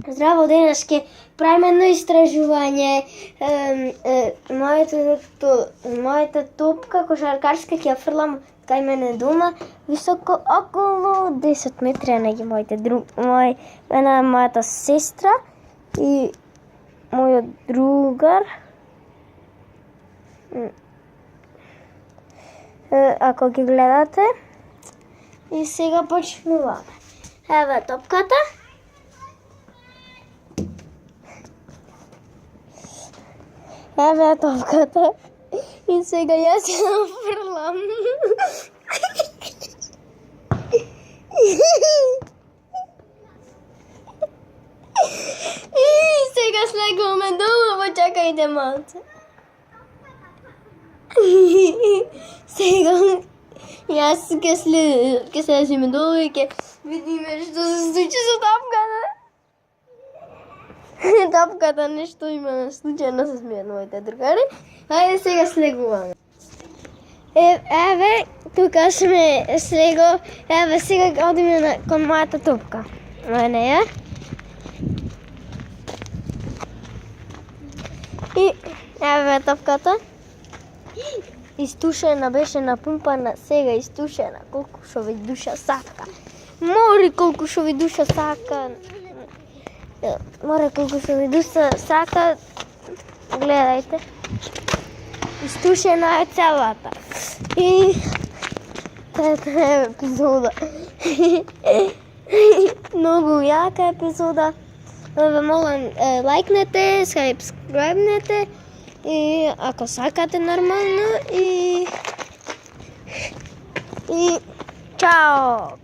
Здраво, денес ќе правиме едно истражување. Мојата топка кошаркарска ќе ја фрлам кај мене дома, високо околу 10 метри, а неги мојата сестра и мојот другар. Ако ги гледате. И сега почнуваме. Ева топката. Ева топката. И сега јас ја фрлам. И сега слегуваме долу, почекајте малце. Сега јас ќе слеземе долу и ќе видиме што се случи со топката. Топката нешто има случајно се смеат моите другари. Ајде сега слегуваме. Еве, тука сме слего. Еве сега одиме кон мојата топка. Неја. И еве топката. Истушена беше напумпана, сега истушена. Колку што ви душа сака. Море колку што ви душа сака. Море колку што ви душа сака. Гледајте. Истушена е целата. И таа е епизода. Многу јака епизода. Ве молам, лајкнете, сабскрајбнете. И ако сакате нормално и чао!